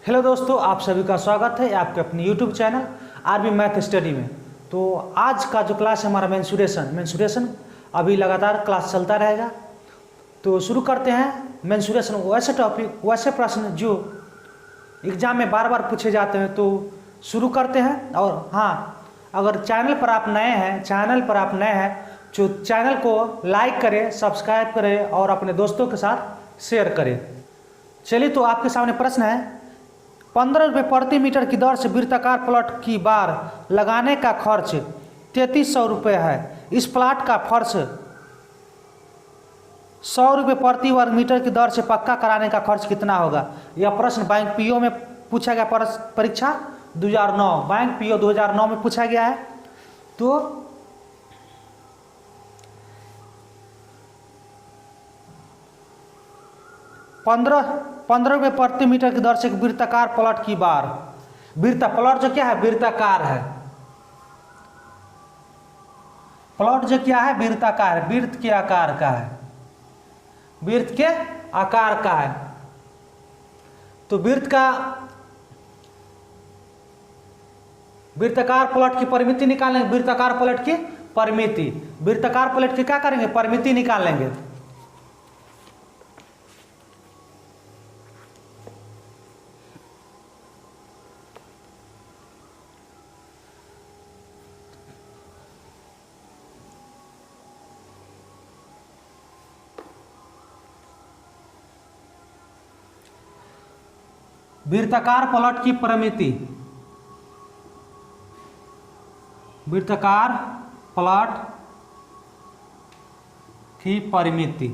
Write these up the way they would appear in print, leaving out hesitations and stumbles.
Hello दोस्तों, आप सभी का स्वागत है आपके अपने YouTube channel RB math study में। तो आज का जो क्लास है हमारा मेंसुरेशन अभी लगातार क्लास चलता रहेगा। तो शुरू करते हैं मेंसुरेशन। वैसे टॉपिक वैसे प्रश्न जो एग्जाम में बार बार पूछे जाते हैं, तो शुरू करते हैं। और हाँ, अगर चैनल पर आप नए हैं तो चैनल को लाइक करें, सब्सक्राइब करें और अपने दोस्तों के साथ शेयर करें। चलिए, तो आपके सामने प्रश्न है, 15 रुपये प्रति मीटर की दर से वृत्ताकार प्लॉट की बार लगाने का खर्च 3300 रुपये है। इस प्लॉट का फर्श 100 रुपये प्रति वर्ग मीटर की दर से पक्का कराने का खर्च कितना होगा। यह प्रश्न बैंक पीओ में पूछा गया, परीक्षा 2009 बैंक पीओ 2009 में पूछा गया है। तो 15 रुपये प्रति मीटर की दर से वृत्ताकार प्लॉट की बार, प्लॉट जो क्या है वृत्ताकार है, प्लॉट जो क्या है वृत्ताकार है, वृत्त के आकार का है, वृत्त के आकार का है। तो वृत्ताकार प्लॉट की परिमिति निकालेंगे। वृत्ताकार प्लॉट की परिमिति, वृत्ताकार प्लॉट की क्या करेंगे, परिमिति निकालेंगे। वृत्ताकार प्लॉट की परिमिति, वृत्ताकार प्लॉट की परिमिति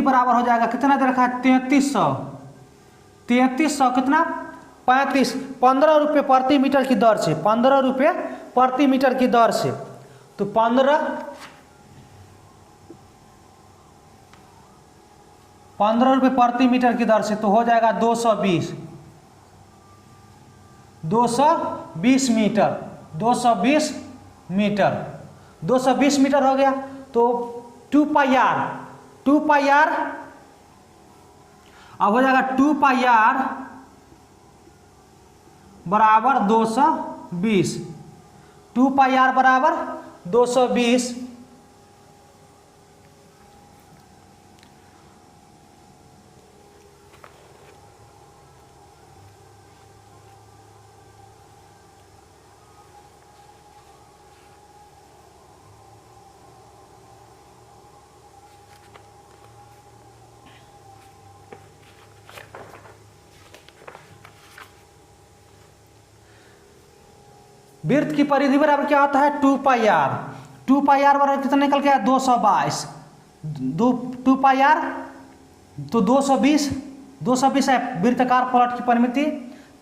बराबर हो जाएगा, कितना दे रखा है 3300 कितना 15 रुपये प्रति मीटर की दर से, 15 रुपये प्रति मीटर की दर से। तो 15 रुपये प्रति मीटर की दर से तो हो जाएगा 220 मीटर हो गया। तो 2 पाई आर अब हो जाएगा 2 पाई आर बराबर 220, 2 पाई आर बराबर 220। वृत्त की परिधि बराबर क्या होता है 2 पाई आर। 2 पाई आर बराबर कितना निकल गया 222, 2 पाई आर तो 220 है। वृत्ताकार प्लॉट की परिमिति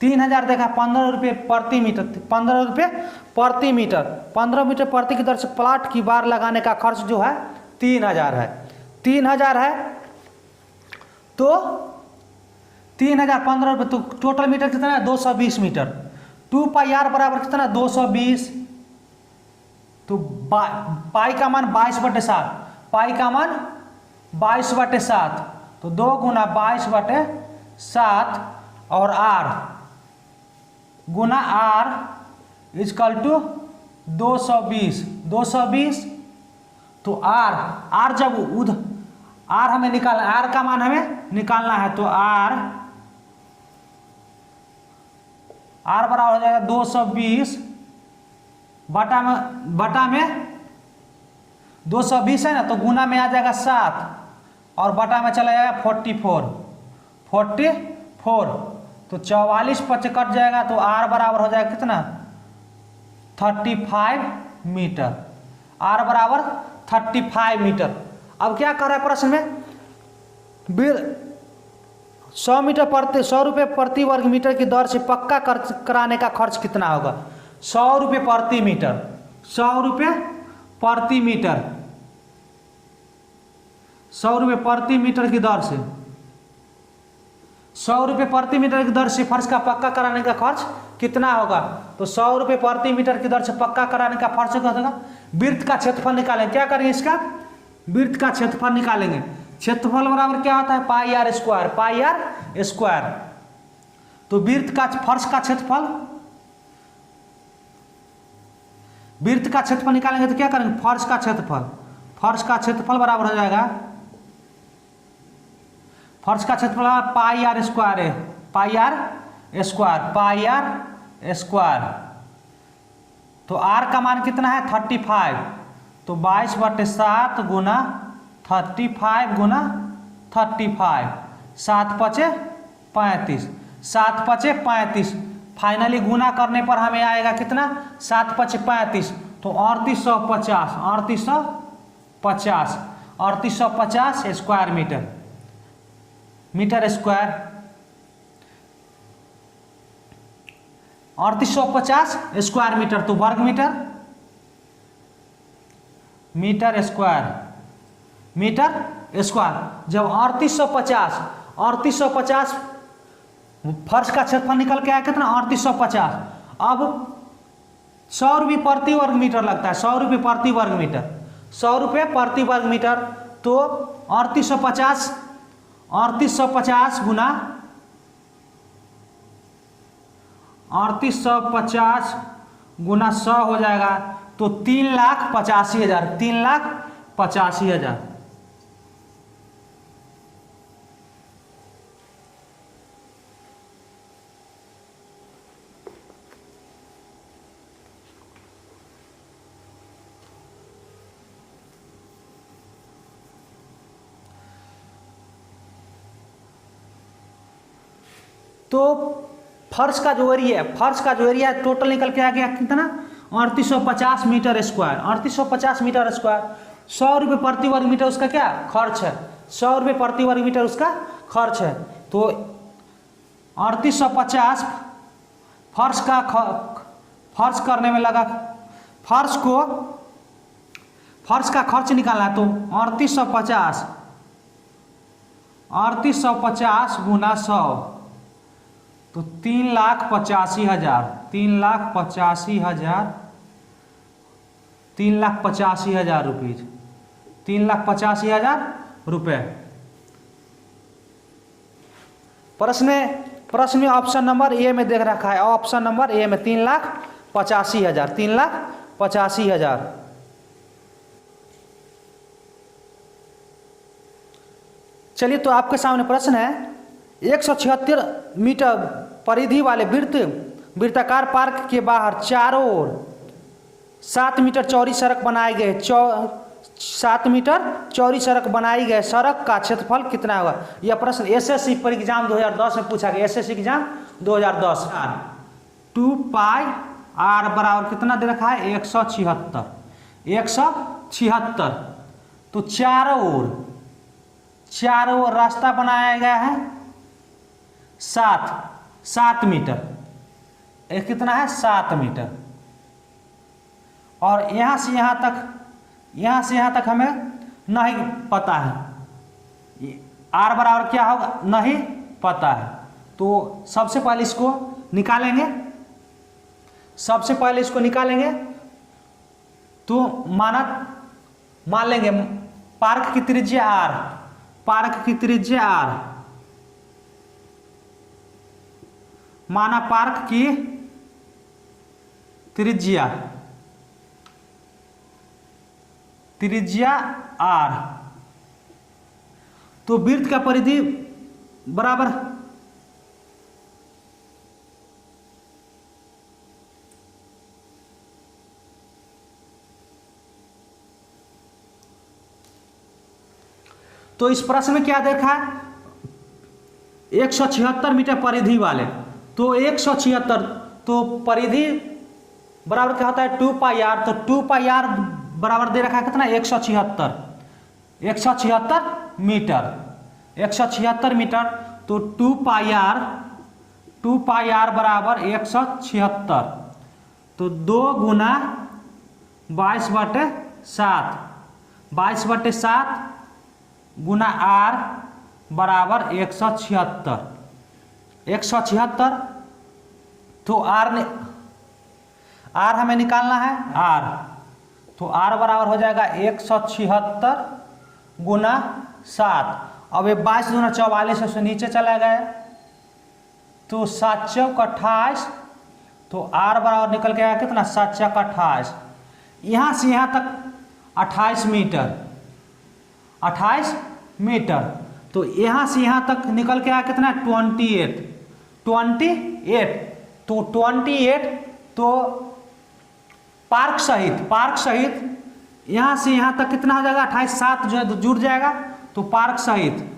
3000 देखा, 15 रुपये प्रति मीटर, 15 रुपये प्रति मीटर, 15 मीटर प्रति की दर से प्लॉट की बार लगाने का खर्च जो है 3000 है। 3000 है तो 3000 15 रुपये, तो टोटल मीटर कितना है 220 मीटर। 2 पाई आर बराबर कितना 220, तो पाई का मान 22/7, पाई का मान 22/7, तो 2 गुना 22/7 और आर गुना आर इजकल टू 220। तो आर जब आर हमें निकालना, आर का मान हमें निकालना है, तो आर बराबर हो जाएगा 220 बटा में 220 है ना, तो गुना में आ जाएगा 7 और बटा में चला जाएगा 44। तो 44 5 कट जाएगा, तो आर बराबर हो जाएगा कितना 35 मीटर। आर बराबर 35 मीटर। अब क्या कर रहा है प्रश्न में, 100 रुपये प्रति वर्ग मीटर की दर से पक्का कराने का खर्च कितना होगा। 100 रुपये प्रति मीटर, 100 रुपये प्रति मीटर, 100 रुपये प्रति मीटर की दर से, 100 रुपये प्रति मीटर की दर से फर्श का पक्का कराने का खर्च कितना होगा। तो 100 रुपये प्रति मीटर की दर से पक्का कराने का फर्श क्या होगा, वृत्त का क्षेत्रफल निकालें। क्या करेंगे, इसका वृत्त का क्षेत्रफल निकालेंगे। क्षेत्रफल बराबर क्या होता है, pi are square, pi are square. तो वृत्त का फर्श का क्षेत्रफल, वृत्त का क्षेत्रफल निकालेंगे तो क्या करेंगे, फर्श का क्षेत्रफल, फर्श का क्षेत्रफल बराबर हो जाएगा, फर्श का क्षेत्रफल पाई आर स्क्वायर है, pi are square, pi are square. तो आर का मान कितना है 35, तो 22/7 गुना 35 गुना 35, 7×5 = 35, 7×5 = 35। फाइनली गुना करने पर हमें आएगा कितना, 7×5 = 35, तो 3850, 3850, 3850 square metre, metre square, 3850 square metre, तो वर्ग metre, metre square, metre square. जब 3850 फर्श का क्षेत्रफल निकल के आया कितना 3850। अब 100 रुपये प्रति वर्ग मीटर लगता है, 100 रुपये प्रति वर्ग मीटर, 100 रुपये प्रति वर्ग मीटर। तो 3850 गुना 3850 गुना 100 हो जाएगा, तो 3,85,000, 3,85,000। तो फर्श का जो एरिया है, फर्श का जो एरिया टोटल निकल के आ गया कितना 3850 मीटर स्क्वायर, 3850 मीटर स्क्वायर। 100 रुपये प्रति वर्ग मीटर उसका क्या खर्च है, 100 रुपये प्रति वर्ग मीटर उसका खर्च है। तो 3850 फर्श का फर्श करने में लगा, फर्श का खर्च निकालना, तो 3850 गुना 100, तो 3,85,000, 3,85,000, 3,85,000 रुपीज, 3,85,000 रुपये। प्रश्न में ऑप्शन नंबर ए में देख रखा है, ऑप्शन नंबर ए में 3,85,000, 3,85,000। चलिए, तो आपके सामने प्रश्न है, 176 मीटर परिधि वाले वृत्ताकार पार्क के बाहर चारों ओर 7 मीटर चौड़ी सड़क बनाए गए, 7 मीटर चौड़ी सड़क बनाई गए, सड़क का क्षेत्रफल कितना होगा। यह प्रश्न एसएससी पर एग्जाम 2010 में पूछा गया, एसएससी एग्जाम 2010। 2πr बराबर कितना दे रखा है 176। तो चारों ओर रास्ता बनाया गया है 7 मीटर, एक कितना है 7 मीटर। और यहाँ से यहाँ तक हमें नहीं पता है, आर बराबर क्या होगा नहीं पता है। तो सबसे पहले इसको निकालेंगे, तो मान लेंगे पार्क की त्रिज्या आर, माना पार्क की त्रिज्या आर, तो वृत्त का परिधि बराबर तो इस प्रश्न में क्या देखा है 176 मीटर परिधि वाले, तो 176, तो परिधि बराबर क्या होता है 2πr, तो 2πr बराबर दे रखा है कितना 176 मीटर, 176 मीटर। तो 2πr बराबर 176, तो 2 गुना 22/7, 22/7 गुना r बराबर 176। तो आर हमें निकालना है, आर, तो आर बराबर हो जाएगा 176 गुना 7। अब ये 22 दूना 44 उससे नीचे चला गया, तो 7 चौक 28, तो r बराबर निकल के आया कितना 7 चौक 28। यहाँ से यहाँ तक 28 मीटर, 28 मीटर, तो यहाँ से यहाँ तक निकल के आया कितना 28, 28, तो 28, तो पार्क सहित यहाँ से यहाँ तक कितना हो जाएगा 28, 7 जो है जुड़ जाएगा, तो पार्क सहित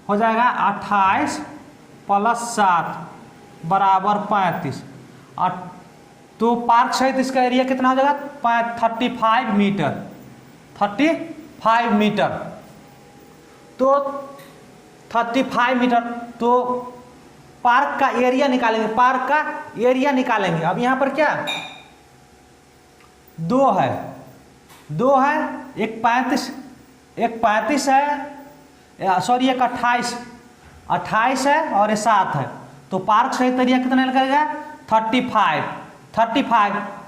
हो जाएगा 28 + 7 बराबर 35। तो पार्क सहित इसका एरिया कितना हो जाएगा 35 मीटर, 35 मीटर, तो 35 मीटर। तो पार्क का एरिया निकालेंगे, अब यहाँ पर क्या 2 है, एक 35 है, सॉरी एक 28 है और ये 7 है, तो पार्क सहित एरिया कितना निकलेगा 35।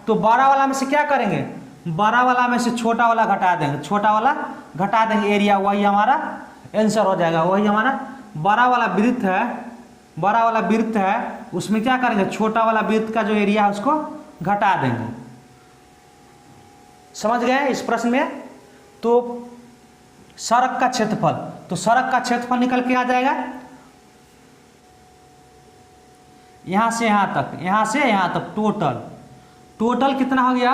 तो बड़ा वाला में से क्या करेंगे, बड़ा वाला में से छोटा वाला घटा देंगे, एरिया वही हमारा आंसर हो जाएगा। वही हमारा बड़ा वाला वृत्त है, उसमें क्या करेंगे छोटा वाला वृत्त का जो एरिया है उसको घटा देंगे। समझ गए इस प्रश्न में। तो सड़क का क्षेत्रफल निकल के आ जाएगा यहाँ से यहाँ तक टोटल कितना हो गया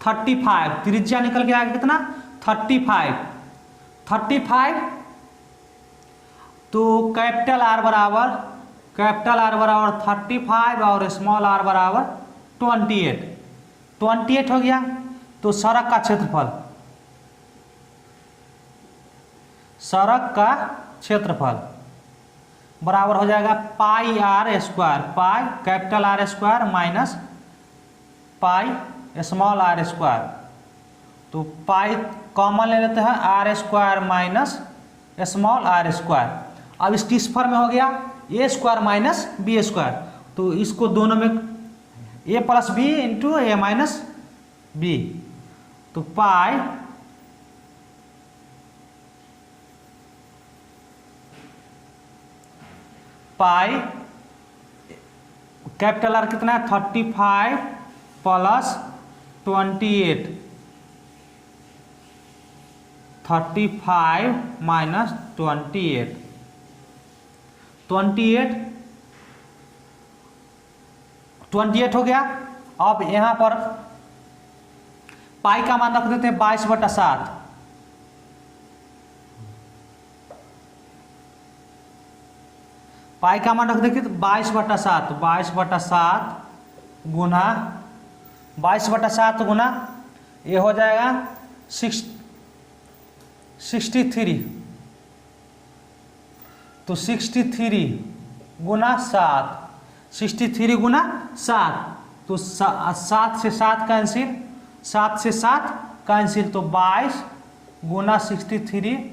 35, त्रिज्या निकल के आएगा कितना 35। तो कैपिटल R बराबर 35 और स्मॉल r बराबर 28 हो गया। तो सड़क का क्षेत्रफल बराबर हो जाएगा pi R square, pi capital R square minus pi small r square. तो पाई कॉमन ले लेते हैं, R square minus small r square. अब इस फॉर्म में हो गया a square minus b square, तो इसको दोनों में a plus B into a minus B, तो पाई कैपिटल R कितना है 35 + 28, 35 माइनस 28 हो गया। अब यहाँ पर पाई का मान रख देते हैं 22/7, पाई का मान रख देंगे 22/7 गुना 22/7 गुना ये हो जाएगा 63, तो 63 गुना 7, 63 गुना 7, तो 7 से 7 कैंसिल, तो 22 गुना 63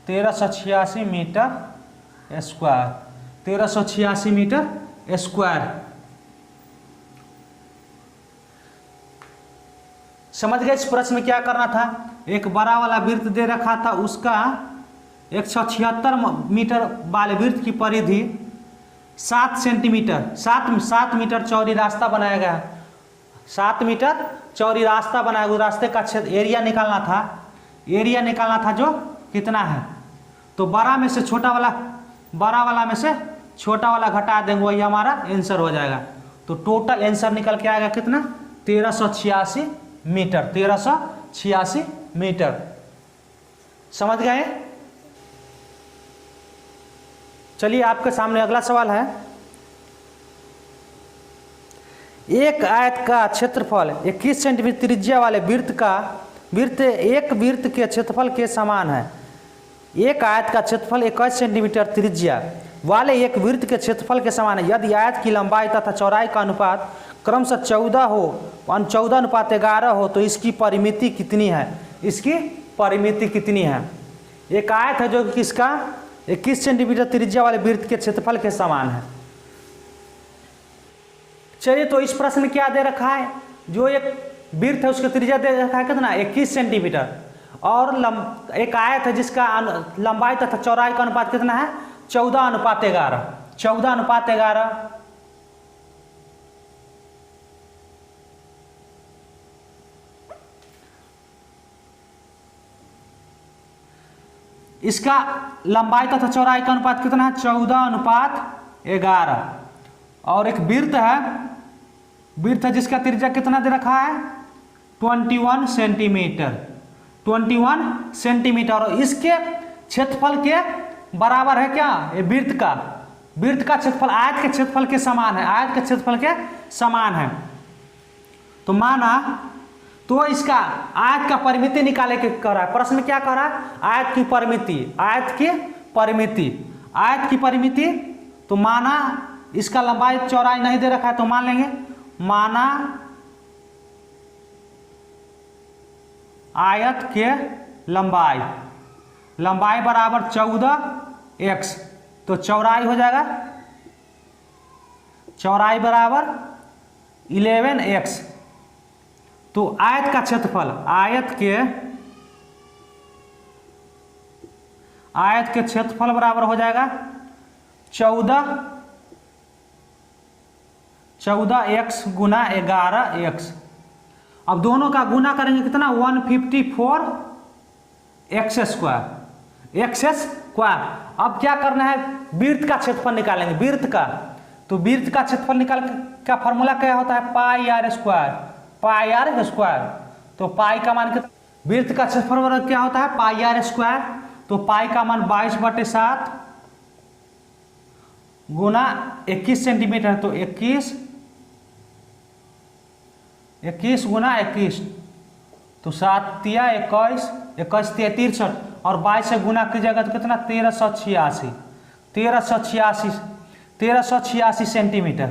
1386 मीटर स्क्वायर, 1386 मीटर स्क्वायर। समझ गए इस प्रश्न में क्या करना था। एक बड़ा वाला वृत्त दे रखा था, उसका 176 मीटर वाले वृत्त की परिधि 7 सेंटीमीटर, 7 मीटर चौड़ी रास्ता बनाया गया, 7 मीटर चौड़ी रास्ता बनाया। उस रास्ते का क्षेत्र एरिया निकालना था जो कितना है, तो बड़ा में से छोटा वाला घटा देंगे, वही हमारा आंसर हो जाएगा। तो टोटल आंसर निकल के आएगा कितना 1386 मीटर। समझ गए। चलिए आपके सामने अगला सवाल है। एक आयत का क्षेत्रफल 21 सेंटीमीटर त्रिज्या वाले एक वृत्त के क्षेत्रफल के समान है। एक आयत का क्षेत्रफल 21 सेंटीमीटर त्रिज्या वाले एक वृत्त के क्षेत्रफल के समान है। यदि आयत की लंबाई तथा चौड़ाई का अनुपात क्रमशः 14 हो, 14:11 हो, तो इसकी परिमिति कितनी है। एक आयत है जो कि इसका 21 सेंटीमीटर त्रिज्या वाले वृत्त के क्षेत्रफल के समान है। चलिए, तो इस प्रश्न में क्या दे रखा है, जो एक वृत्त है उसका त्रिज्या दे रखा है कितना 21 सेंटीमीटर, और एक आयत है जिसका लंबाई तथा चौड़ाई का अनुपात कितना है 14:11, 14:11। इसका लंबाई तथा चौड़ाई का अनुपात कितना है 14:11। और एक वृत्त है जिसका त्रिज्या कितना दे रखा है 21 सेंटीमीटर, 21 सेंटीमीटर। और इसके क्षेत्रफल के बराबर है क्या, ये वृत्त का क्षेत्रफल आयत के क्षेत्रफल के समान है, आयत के क्षेत्रफल के समान है। तो माना, तो इसका आयत का परिमिति निकाले के कह रहा है, प्रश्न क्या कह रहा है, आयत की परिमिति। तो माना इसका लंबाई चौड़ाई नहीं दे रखा है, तो मान लेंगे माना आयत के लंबाई बराबर 14x, तो चौड़ाई हो जाएगा, चौड़ाई बराबर 11x। तो आयत का क्षेत्रफल, आयत के क्षेत्रफल बराबर हो जाएगा 14x गुना 11x। अब दोनों का गुना करेंगे कितना 154x स्क्वायर। अब क्या करना है, वृत्त का क्षेत्रफल निकालेंगे, वृत्त का क्षेत्रफल निकाल का फॉर्मूला क्या होता है पाई आर स्क्वायर। तो पाई का मान कितना, वृत्त का क्षेत्रफल क्या होता है पाई आर स्क्वायर। तो पाई का मान 22/7 गुना 21 सेंटीमीटर, तो 21 गुना 21, तो 7 या 21, 21 3 63, और 22 से गुना कीजिएगा तो कितना 1386 सेंटीमीटर,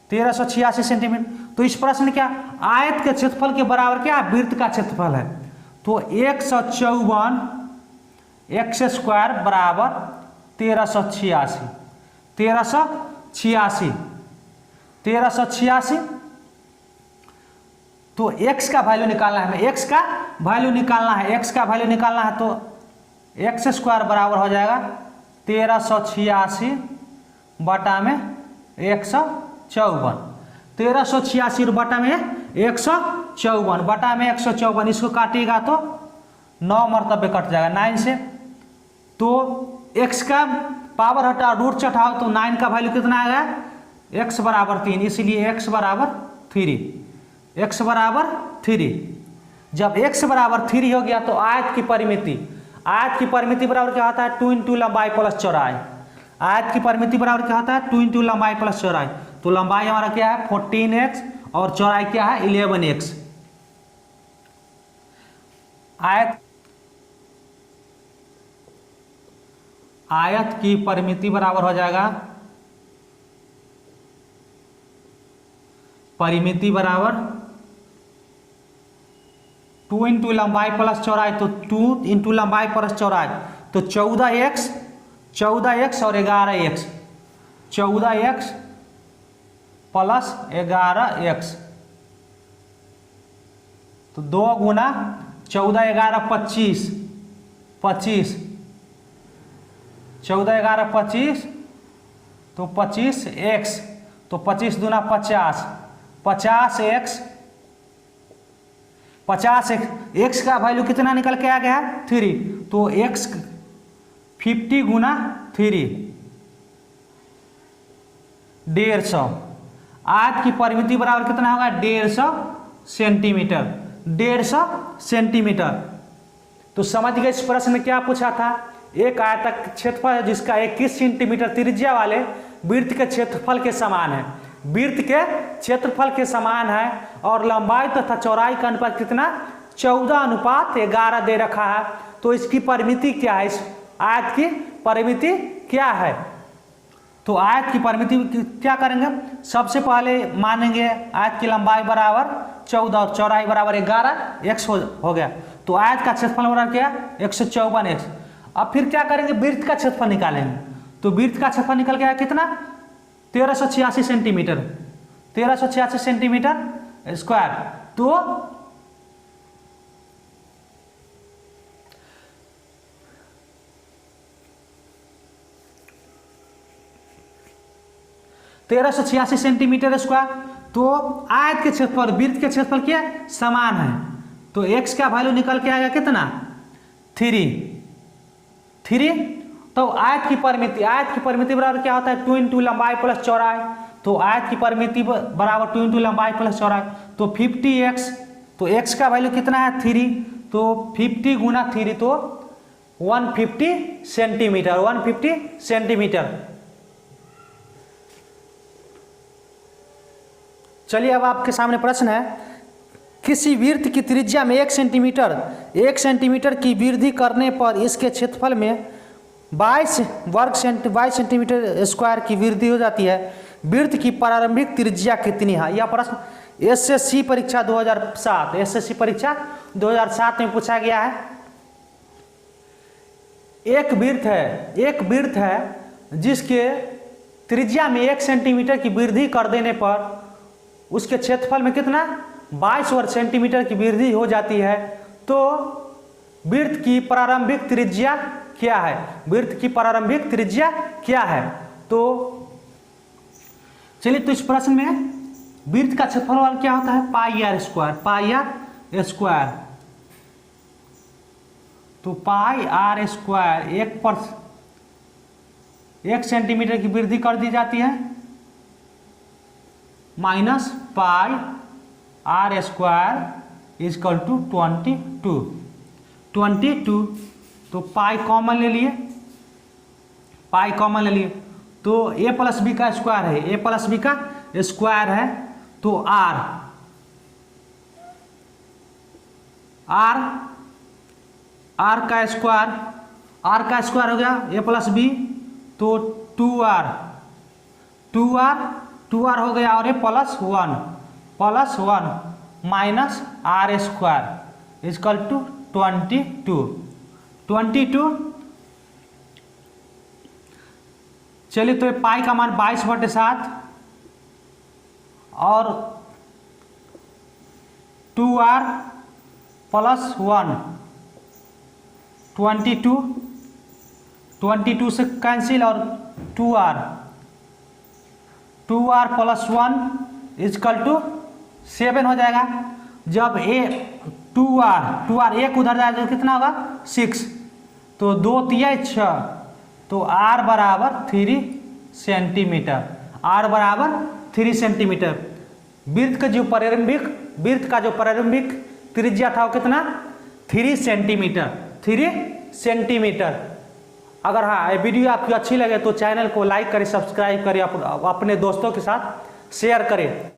1386 सेंटीमीटर। तो इस प्रश्न क्या, आयत के क्षेत्रफल के बराबर क्या वृत्त का क्षेत्रफल है, तो 154x स्क्वायर बराबर 1386। तो x का वैल्यू निकालना है, हमें x का वैल्यू निकालना है, तो x स्क्वायर बराबर हो जाएगा 1386 बटा में 154, 1386 बटा में 154 बटा में 154, इसको काटिएगा तो 9 मरतबे कट जाएगा 9 से। तो x का पावर हटाओ, रूट चढ़ाओ, तो 9 का वैल्यू कितना आएगा x बराबर 3, इसलिए x बराबर 3। जब x बराबर 3 हो गया तो आयत की परिमिति बराबर क्या होता है 2 इंटू लंबाई प्लस चौड़ाई। आयत की परिमिति बराबर क्या होता है 2 इंटू लंबाई प्लस चौड़ाई। तो लंबाई हमारा क्या है 14x और चौड़ाई क्या है 11x। आयत की परिमिति बराबर हो जाएगा, परिमिति बराबर 2 इंटू लंबाई प्लस चौड़ाई, तो 2 इंटू लंबाई प्लस चौड़ाई, तो 14x और 11x, 14x प्लस 11x, तो 2 गुना 14 11 25, 14 11 25, तो 25x, तो 25 दूना 50, 50x का वैल्यू कितना निकल के आ गया है 3, तो x 50 गुना 3 150। आयत की परिमिति बराबर कितना होगा 150 सेंटीमीटर। तो समझ गए इस प्रश्न में क्या पूछा था, एक आयतक क्षेत्रफल है जिसका 21 सेंटीमीटर त्रिज्या वाले वृत्त के क्षेत्रफल के समान है, और लंबाई तथा चौड़ाई का अनुपात कितना 14:11 दे रखा है। तो इसकी परिमिति क्या है, इस आयत की परिमिति क्या है। तो आयत की परिमिति क्या करेंगे, सबसे पहले मानेंगे आयत की लंबाई बराबर 14 और चौड़ाई बराबर 11x हो गया। तो आयत का क्षेत्रफल बराबर क्या 154x। अब फिर क्या करेंगे, वृत्त का क्षेत्रफल निकालेंगे। तो वृत्त का क्षेत्रफल निकल गया कितना 1386 सेंटीमीटर। 1386 centimetre square. तो तेरह सौ छियासी सेंटीमीटर स्क्वायर। तो आयत के क्षेत्रफल वृत्त के क्षेत्रफल क्या समान है, तो x का वैल्यू निकल के आएगा कितना 3। तो आयत की परिमिति बराबर क्या होता है 2 इंटू लंबाई प्लस चौड़ाई। तो आयत की परिमिति बराबर 2 इंटू लंबाई प्लस चौड़ाई। तो 50x, तो x का वैल्यू कितना है 3, तो 50 गुना 3 तो 150 सेंटीमीटर, 150 सेंटीमीटर। चलिए अब आपके सामने प्रश्न है, किसी वृत्त की त्रिज्या में 1 सेंटीमीटर की वृद्धि करने पर इसके क्षेत्रफल में 22 सेंटीमीटर स्क्वायर की वृद्धि हो जाती है। वृत्त की प्रारंभिक त्रिज्या कितनी है? यह प्रश्न एसएससी परीक्षा 2007 में पूछा गया है। एक वृत्त है जिसके त्रिज्या में 1 सेंटीमीटर की वृद्धि कर देने पर उसके क्षेत्रफल में कितना 22 वर्ग सेंटीमीटर की वृद्धि हो जाती है। तो वृत्त की प्रारंभिक त्रिज्या क्या है? वृत्त की प्रारंभिक त्रिज्या क्या है? तो चलिए, तो इस प्रश्न में वृत्त का क्षेत्रफल क्या होता है पाई आर स्क्वायर। तो पाई आर स्क्वायर 1 सेंटीमीटर की वृद्धि कर दी जाती है minus pi are square is equal to 22। तो पाई कॉमन ले लिए, तो a प्लस बी का स्क्वायर है, तो r का स्क्वायर हो गया a प्लस बी, तो 2r हो गया और a plus 1 minus R square is equal to 22। चलिए, तो पाई का मान 22/7 और 2r प्लस 1 22 से कैंसिल और 2r प्लस 1 इजकल टू 7 हो जाएगा। जब 2r एक उधर जाएगा तो कितना होगा 6, तो 2 तिया 6, तो r बराबर 3 सेंटीमीटर। वृत्त का जो प्रारंभिक त्रिज्या था वो कितना 3 सेंटीमीटर। अगर हाँ ये वीडियो आपकी अच्छी लगे तो चैनल को लाइक करें, सब्सक्राइब करें, अपने दोस्तों के साथ शेयर करें।